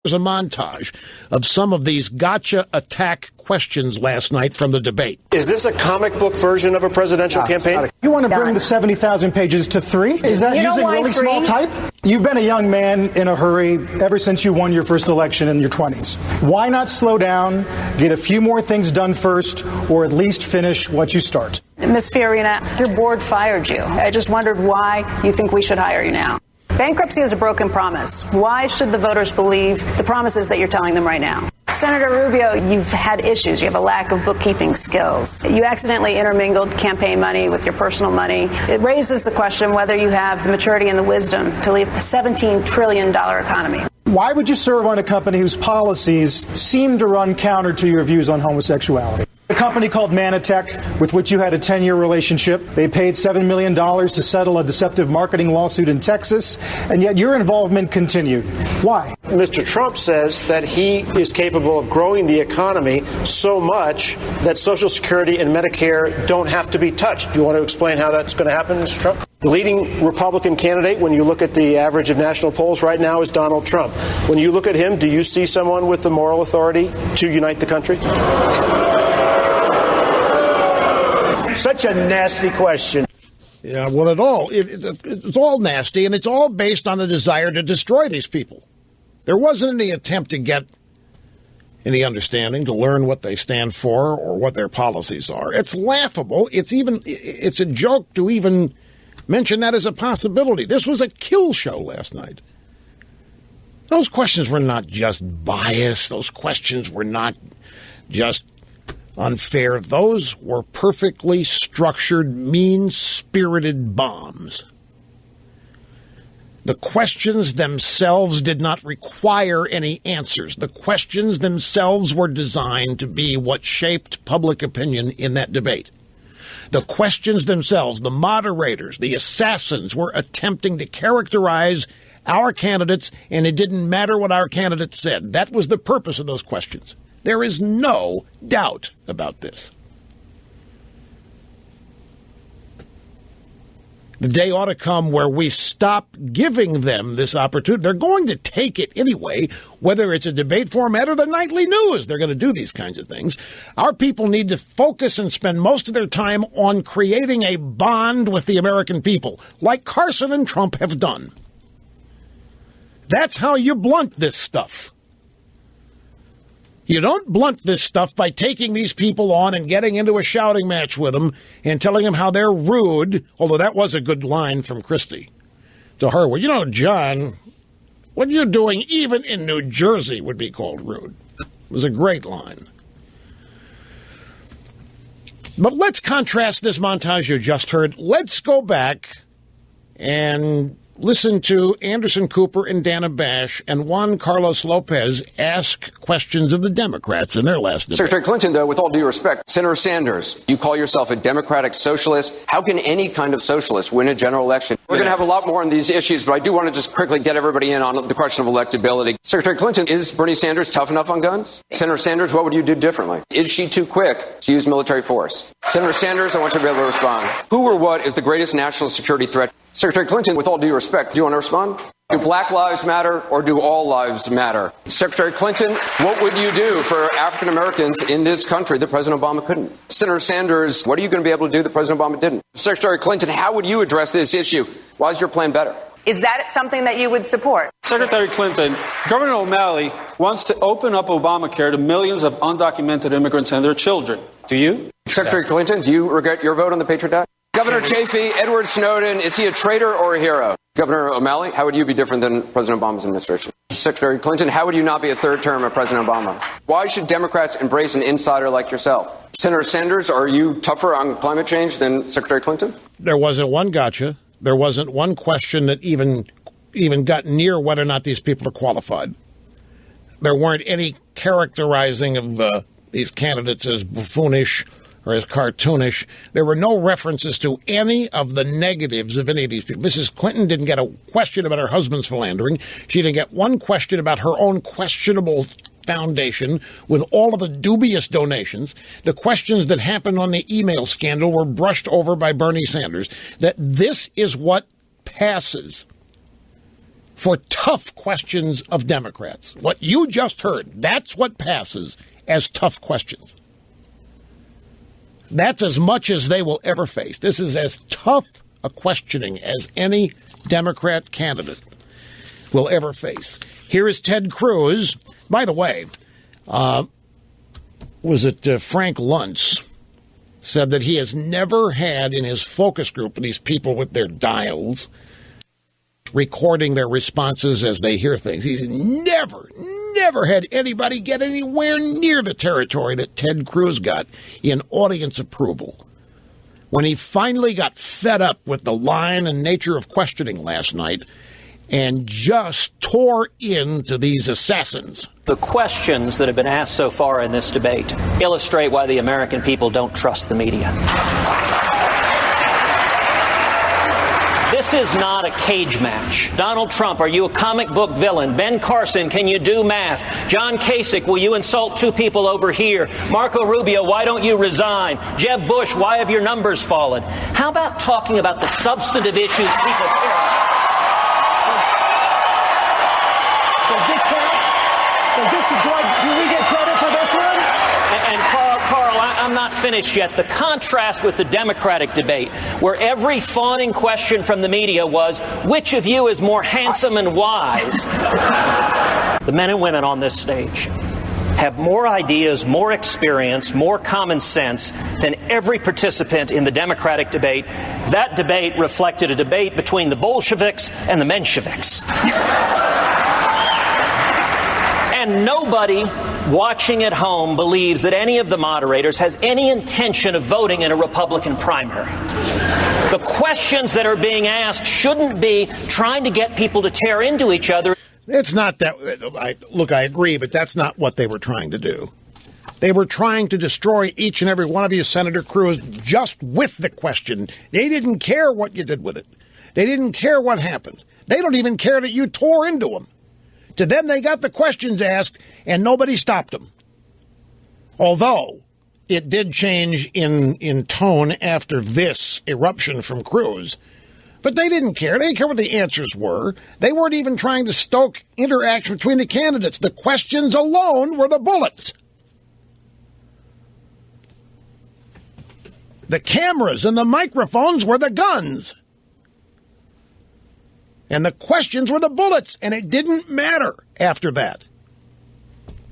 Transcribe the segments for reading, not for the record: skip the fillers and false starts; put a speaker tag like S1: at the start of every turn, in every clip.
S1: There's a montage of some of these gotcha attack questions last night from the debate.
S2: Is this a comic book version of a presidential campaign?
S3: You want to bring the 70,000 pages to 3? Is that using really small type? You've been a young man in a hurry ever since you won your first election in your 20s. Why not slow down, get a few more things done first, or at least finish what you start?
S4: Ms. Fiorina, your board fired you. I just wondered why you think we should hire you now. Bankruptcy is a broken promise. Why should the voters believe the promises that you're telling them right now? Senator Rubio, you've had issues. You have a lack of bookkeeping skills. You accidentally intermingled campaign money with your personal money. It raises the question whether you have the maturity and the wisdom to lead a $17 trillion economy.
S3: Why would you serve on a company whose policies seem to run counter to your views on homosexuality? A company called Manatech, with which you had a 10-year relationship, they paid $7 million to settle a deceptive marketing lawsuit in Texas, and yet your involvement continued. Why?
S2: Mr. Trump says that he is capable of growing the economy so much that Social Security and Medicare don't have to be touched. Do you want to explain how that's going to happen, Mr. Trump? The leading Republican candidate, when you look at the average of national polls right now, is Donald Trump. When you look at him, do you see someone with the moral authority to unite the country?
S5: Such a nasty question.
S1: Yeah, well, it's all nasty, and it's all based on a desire to destroy these people. There wasn't any attempt to get any understanding, to learn what they stand for or what their policies are. It's laughable. It's a joke to even mention that as a possibility. This was a kill show last night. Those questions were not just biased. Those questions were not just unfair. Those were perfectly structured, mean-spirited bombs. The questions themselves did not require any answers. The questions themselves were designed to be what shaped public opinion in that debate. The questions themselves, the moderators, the assassins, were attempting to characterize our candidates, and it didn't matter what our candidates said. That was the purpose of those questions. There is no doubt about this. The day ought to come where we stop giving them this opportunity. They're going to take it anyway, whether it's a debate format or the nightly news. They're going to do these kinds of things. Our people need to focus and spend most of their time on creating a bond with the American people, like Carson and Trump have done. That's how you blunt this stuff. You don't blunt this stuff by taking these people on and getting into a shouting match with them and telling them how they're rude, although that was a good line from Christie to her. Well, you know, John, what you're doing even in New Jersey would be called rude. It was a great line. But let's contrast this montage you just heard. Let's go back and listen to Anderson Cooper and Dana Bash and Juan Carlos Lopez ask questions of the Democrats in their last debate.
S6: Secretary Clinton, though, with all due respect, Senator Sanders, you call yourself a Democratic socialist. How can any kind of socialist win a general election? We're going to have a lot more on these issues, but I do want to just quickly get everybody in on the question of electability. Secretary Clinton, is Bernie Sanders tough enough on guns? Senator Sanders, what would you do differently? Is she too quick to use military force? Senator Sanders, I want you to be able to respond. Who or what is the greatest national security threat? Secretary Clinton, with all due respect, do you want to respond? Do Black lives matter or do all lives matter? Secretary Clinton, what would you do for African Americans in this country that President Obama couldn't? Senator Sanders, what are you going to be able to do that President Obama didn't? Secretary Clinton, how would you address this issue? Why is your plan better?
S4: Is that something that you would support?
S7: Secretary Clinton, Governor O'Malley wants to open up Obamacare to millions of undocumented immigrants and their children. Do you?
S6: Secretary Clinton, do you regret your vote on the Patriot Act? Governor Chafee, Edward Snowden, is he a traitor or a hero? Governor O'Malley, how would you be different than President Obama's administration? Secretary Clinton, how would you not be a third term of President Obama? Why should Democrats embrace an insider like yourself? Senator Sanders, are you tougher on climate change than Secretary Clinton?
S1: There wasn't one gotcha. There wasn't one question that even got near whether or not these people are qualified. There weren't any characterizing of these candidates as buffoonish or as cartoonish. There were no references to any of the negatives of any of these people. Mrs. Clinton didn't get a question about her husband's philandering. She didn't get one question about her own questionable foundation with all of the dubious donations. The questions that happened on the email scandal were brushed over by Bernie Sanders. That this is what passes for tough questions of Democrats. What you just heard, that's what passes as tough questions. That's as much as they will ever face. This is as tough a questioning as any Democrat candidate will ever face. Here is Ted Cruz. By the way, was it Frank Luntz said that he has never had in his focus group these people with their dials recording their responses as they hear things. He's never had anybody get anywhere near the territory that Ted Cruz got in audience approval. When he finally got fed up with the line and nature of questioning last night and just tore into these assassins.
S8: The questions that have been asked so far in this debate illustrate why the American people don't trust the media. This is not a cage match. Donald Trump, are you a comic book villain? Ben Carson, can you do math? John Kasich, will you insult two people over here? Marco Rubio, why don't you resign? Jeb Bush, why have your numbers fallen? How about talking about the substantive issues people care about?
S3: Does this count? Do we get credit for this one?
S8: And Carl, I'm not finished yet. The contrast with the Democratic debate, where every fawning question from the media was, which of you is more handsome and wise? The men and women on this stage have more ideas, more experience, more common sense than every participant in the Democratic debate. That debate reflected a debate between the Bolsheviks and the Mensheviks. And nobody watching at home believes that any of the moderators has any intention of voting in a Republican primary. The questions that are being asked shouldn't be trying to get people to tear into each other.
S1: It's not that. I agree, but that's not what they were trying to do. They were trying to destroy each and every one of you, Senator Cruz, just with the question. They didn't care what you did with it. They didn't care what happened. They don't even care that you tore into them. To them, they got the questions asked, and nobody stopped them. Although it did change in tone after this eruption from Cruz. But they didn't care. They didn't care what the answers were. They weren't even trying to stoke interaction between the candidates. The questions alone were the bullets. The cameras and the microphones were the guns. And the questions were the bullets, and it didn't matter after that.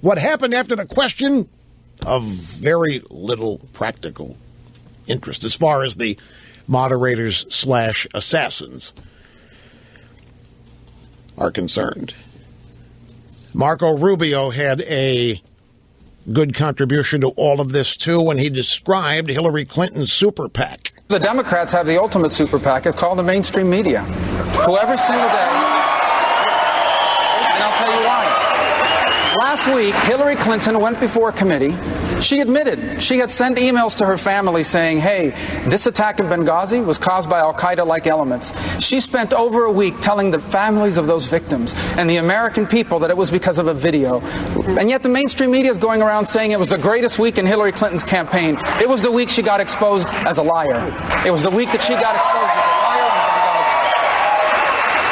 S1: What happened after the question, of very little practical interest as far as the moderators/assassins are concerned. Marco Rubio had a good contribution to all of this, too, when he described Hillary Clinton's super PAC.
S9: The Democrats have the ultimate super PAC. It's called the mainstream media, who every single day, and I'll tell you why. Last week, Hillary Clinton went before a committee. She admitted she had sent emails to her family saying, hey, this attack in Benghazi was caused by al-Qaeda-like elements. She spent over a week telling the families of those victims and the American people that it was because of a video. And yet the mainstream media is going around saying it was the greatest week in Hillary Clinton's campaign. It was the week she got exposed as a liar. It was the week that she got exposed as a liar.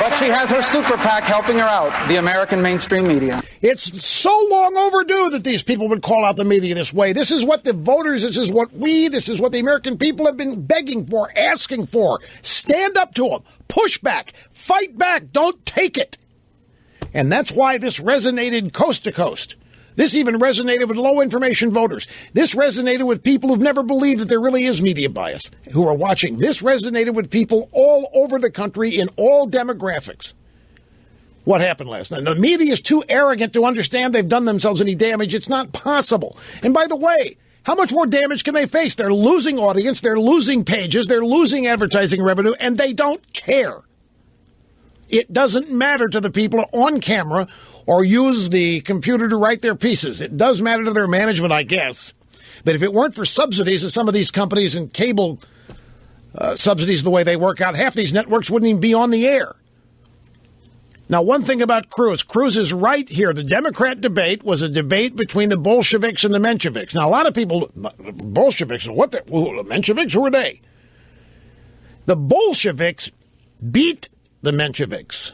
S9: But she has her super PAC helping her out, the American mainstream media.
S1: It's so long overdue that these people would call out the media this way. This is what the voters, this is what the American people have been begging for, asking for. Stand up to them. Push back. Fight back. Don't take it. And that's why this resonated coast to coast. This even resonated with low-information voters. This resonated with people who've never believed that there really is media bias, who are watching. This resonated with people all over the country in all demographics. What happened last night? The media is too arrogant to understand they've done themselves any damage. It's not possible. And by the way, how much more damage can they face? They're losing audience, they're losing pages, they're losing advertising revenue, and they don't care. It doesn't matter to the people on camera or use the computer to write their pieces. It does matter to their management, I guess. But if it weren't for subsidies of some of these companies and cable subsidies the way they work out, half these networks wouldn't even be on the air. Now, one thing about Cruz is right here. The Democrat debate was a debate between the Bolsheviks and the Mensheviks. Now, a lot of people, Bolsheviks, the Mensheviks, who are they? The Bolsheviks beat the Mensheviks.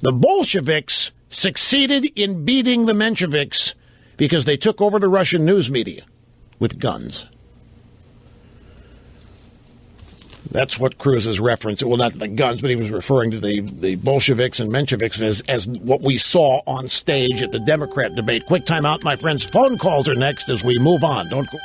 S1: The Bolsheviks succeeded in beating the Mensheviks because they took over the Russian news media with guns. That's what Cruz is referencing. Well, not the guns, but he was referring to the Bolsheviks and Mensheviks as what we saw on stage at the Democrat debate. Quick time out, my friends. Phone calls are next as we move on. Don't go.